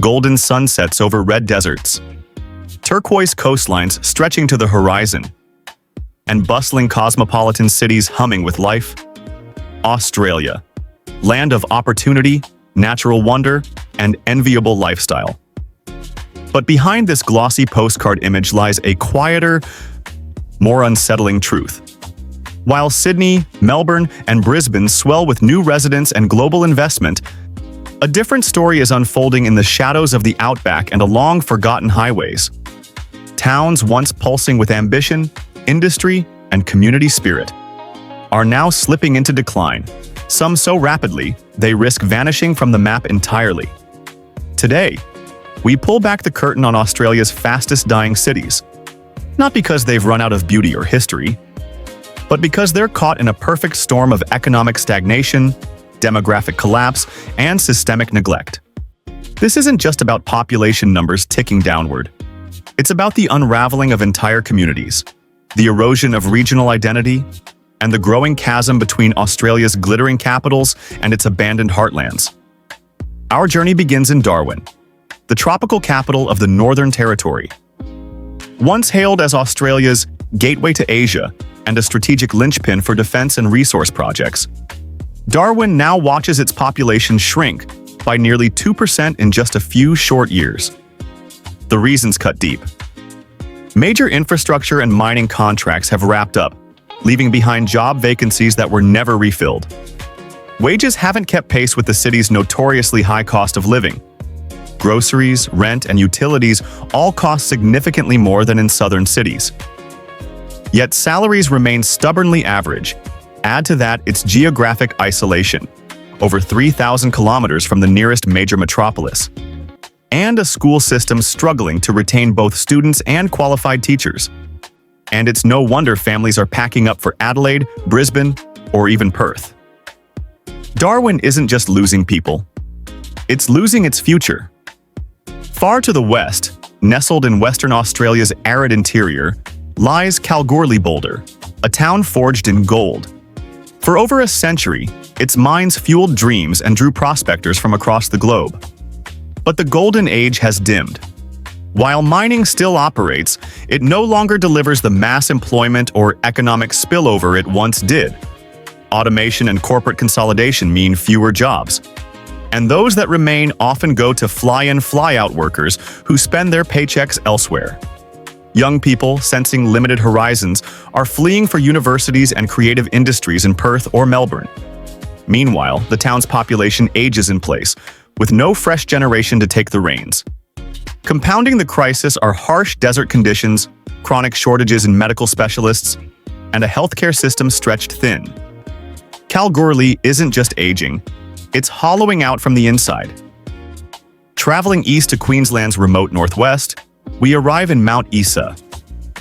golden sunsets over red deserts, turquoise coastlines stretching to the horizon, and bustling cosmopolitan cities humming with life. Australia, land of opportunity, natural wonder, and enviable lifestyle. But behind this glossy postcard image lies a quieter, more unsettling truth. While Sydney, Melbourne, and Brisbane swell with new residents and global investment, a different story is unfolding in the shadows of the Outback and along forgotten highways. Towns once pulsing with ambition, industry, and community spirit are now slipping into decline, some so rapidly they risk vanishing from the map entirely. Today, we pull back the curtain on Australia's fastest-dying cities, not because they've run out of beauty or history, but because they're caught in a perfect storm of economic stagnation, demographic collapse, and systemic neglect. This isn't just about population numbers ticking downward. It's about the unraveling of entire communities, the erosion of regional identity, and the growing chasm between Australia's glittering capitals and its abandoned heartlands. Our journey begins in Darwin, the tropical capital of the Northern Territory. Once hailed as Australia's gateway to Asia and a strategic linchpin for defense and resource projects, Darwin now watches its population shrink by nearly 2% in just a few short years. The reasons cut deep. Major infrastructure and mining contracts have wrapped up, leaving behind job vacancies that were never refilled. Wages haven't kept pace with the city's notoriously high cost of living. Groceries, rent, and utilities all cost significantly more than in southern cities. Yet salaries remain stubbornly average. Add to that its geographic isolation, over 3,000 kilometers from the nearest major metropolis, and a school system struggling to retain both students and qualified teachers. And it's no wonder families are packing up for Adelaide, Brisbane, or even Perth. Darwin isn't just losing people, it's losing its future. Far to the west, nestled in Western Australia's arid interior, lies Kalgoorlie-Boulder, a town forged in gold. For over a century, its mines fueled dreams and drew prospectors from across the globe. But the golden age has dimmed. While mining still operates, it no longer delivers the mass employment or economic spillover it once did. Automation and corporate consolidation mean fewer jobs. And those that remain often go to fly-in, fly-out workers who spend their paychecks elsewhere. Young people, sensing limited horizons, are fleeing for universities and creative industries in Perth or Melbourne. Meanwhile, the town's population ages in place, with no fresh generation to take the reins. Compounding the crisis are harsh desert conditions, chronic shortages in medical specialists, and a healthcare system stretched thin. Kalgoorlie isn't just aging, it's hollowing out from the inside. Traveling east to Queensland's remote northwest, we arrive in Mount Isa,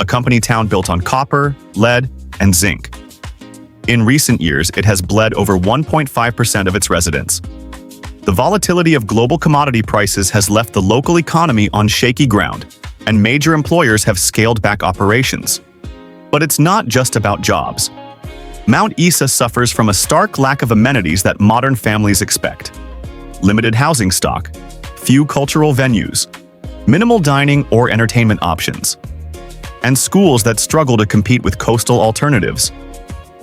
a company town built on copper, lead, and zinc. In recent years, it has bled over 1.5% of its residents. The volatility of global commodity prices has left the local economy on shaky ground, and major employers have scaled back operations. But it's not just about jobs. Mount Isa suffers from a stark lack of amenities that modern families expect. Limited housing stock, few cultural venues, minimal dining or entertainment options, and schools that struggle to compete with coastal alternatives.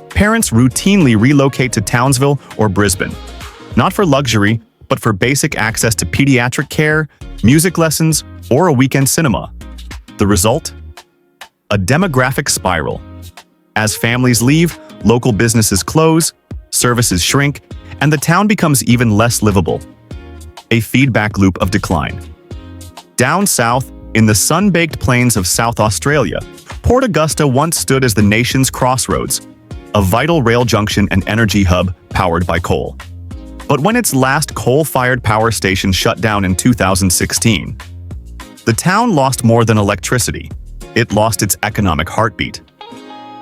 Parents routinely relocate to Townsville or Brisbane, not for luxury, but for basic access to pediatric care, music lessons, or a weekend cinema. The result? A demographic spiral. As families leave, local businesses close, services shrink, and the town becomes even less livable. A feedback loop of decline. Down south, in the sun-baked plains of South Australia, Port Augusta once stood as the nation's crossroads, a vital rail junction and energy hub powered by coal. But when its last coal-fired power station shut down in 2016, the town lost more than electricity. It lost its economic heartbeat.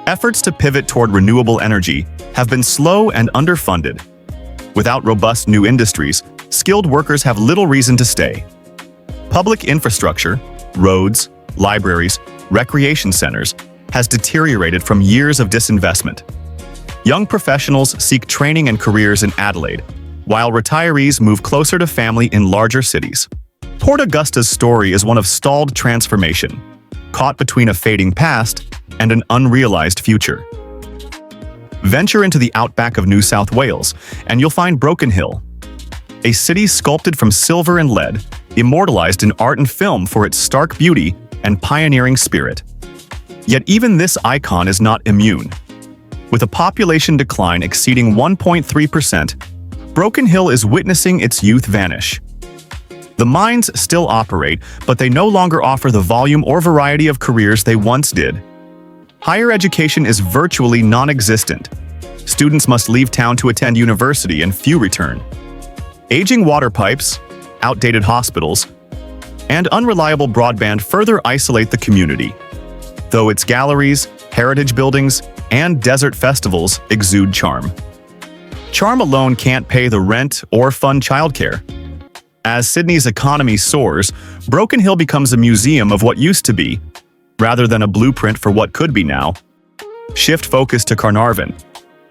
Efforts to pivot toward renewable energy have been slow and underfunded. Without robust new industries, skilled workers have little reason to stay. Public infrastructure, roads, libraries, recreation centers, has deteriorated from years of disinvestment. Young professionals seek training and careers in Adelaide, while retirees move closer to family in larger cities. Port Augusta's story is one of stalled transformation, caught between a fading past and an unrealized future. Venture into the outback of New South Wales, and you'll find Broken Hill, a city sculpted from silver and lead, immortalized in art and film for its stark beauty and pioneering spirit. Yet even this icon is not immune. With a population decline exceeding 1.3%, Broken Hill is witnessing its youth vanish. The mines still operate, but they no longer offer the volume or variety of careers they once did. Higher education is virtually non-existent. Students must leave town to attend university and few return. Aging water pipes, outdated hospitals, and unreliable broadband further isolate the community, though its galleries, heritage buildings, and desert festivals exude charm. Charm alone can't pay the rent or fund childcare. As Sydney's economy soars, Broken Hill becomes a museum of what used to be, rather than a blueprint for what could be now. Shift focus to Carnarvon,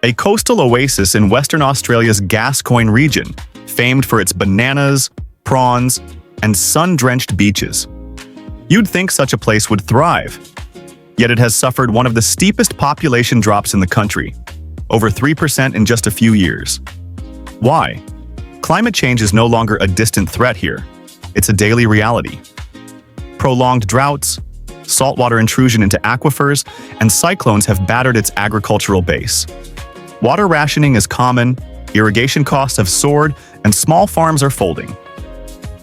a coastal oasis in Western Australia's Gascoyne region, famed for its bananas, prawns, and sun-drenched beaches. You'd think such a place would thrive, yet it has suffered one of the steepest population drops in the country, over 3% in just a few years. Why? Climate change is no longer a distant threat here. It's a daily reality. Prolonged droughts, saltwater intrusion into aquifers, and cyclones have battered its agricultural base. Water rationing is common, irrigation costs have soared, and small farms are folding.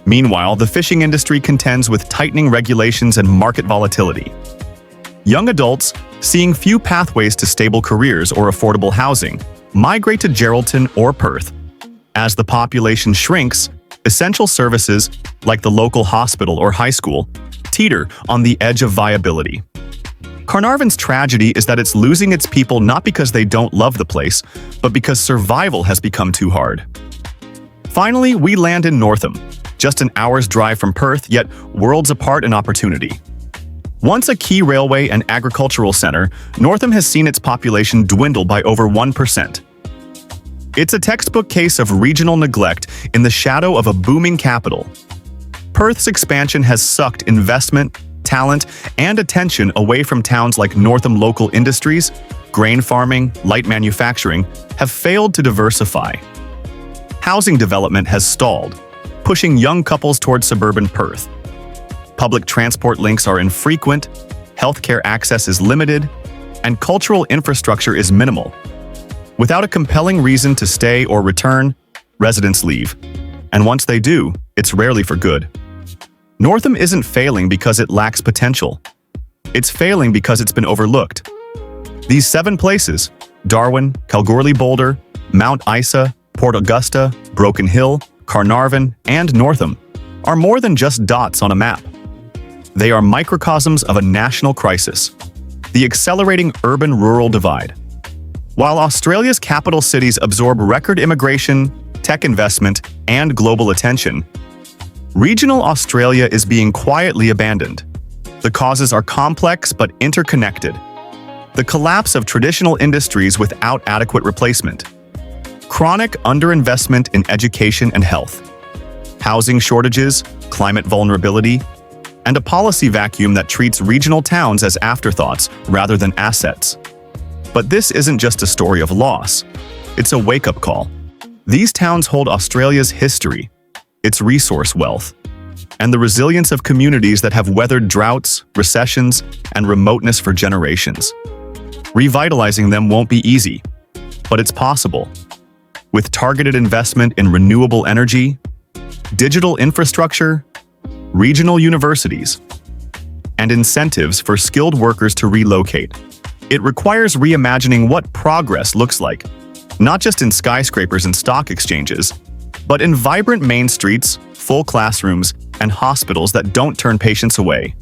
Meanwhile, the fishing industry contends with tightening regulations and market volatility. Young adults, seeing few pathways to stable careers or affordable housing, migrate to Geraldton or Perth. As the population shrinks, essential services, like the local hospital or high school, teeter on the edge of viability. Carnarvon's tragedy is that it's losing its people not because they don't love the place, but because survival has become too hard. Finally, we land in Northam, just an hour's drive from Perth, yet worlds apart in opportunity. Once a key railway and agricultural center, Northam has seen its population dwindle by over 1%. It's a textbook case of regional neglect in the shadow of a booming capital. Perth's expansion has sucked investment, talent, and attention away from towns like Northam. Local industries, grain farming, light manufacturing, have failed to diversify. Housing development has stalled, pushing young couples towards suburban Perth. Public transport links are infrequent, healthcare access is limited, and cultural infrastructure is minimal. Without a compelling reason to stay or return, residents leave. And once they do, it's rarely for good. Northam isn't failing because it lacks potential. It's failing because it's been overlooked. These 7 places, Darwin, Kalgoorlie-Boulder, Mount Isa, Port Augusta, Broken Hill, Carnarvon, and Northam, are more than just dots on a map. They are microcosms of a national crisis, the accelerating urban-rural divide. While Australia's capital cities absorb record immigration, tech investment, and global attention, regional Australia is being quietly abandoned. The causes are complex but interconnected. The collapse of traditional industries without adequate replacement, chronic underinvestment in education and health, housing shortages, climate vulnerability, and a policy vacuum that treats regional towns as afterthoughts rather than assets. But this isn't just a story of loss. It's a wake-up call. These towns hold Australia's history, its resource wealth, and the resilience of communities that have weathered droughts, recessions, and remoteness for generations. Revitalizing them won't be easy, but it's possible. With targeted investment in renewable energy, digital infrastructure, regional universities, and incentives for skilled workers to relocate. It requires reimagining what progress looks like, not just in skyscrapers and stock exchanges, but in vibrant main streets, full classrooms, and hospitals that don't turn patients away.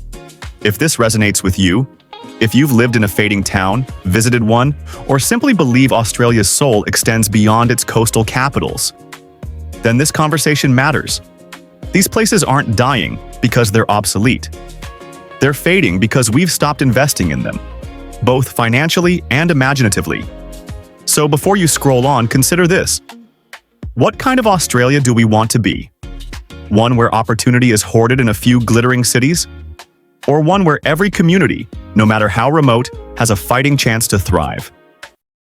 If this resonates with you, if you've lived in a fading town, visited one, or simply believe Australia's soul extends beyond its coastal capitals, then this conversation matters. These places aren't dying because they're obsolete. They're fading because we've stopped investing in them, both financially and imaginatively. So before you scroll on, consider this. What kind of Australia do we want to be? One where opportunity is hoarded in a few glittering cities? Or one where every community, no matter how remote, has a fighting chance to thrive?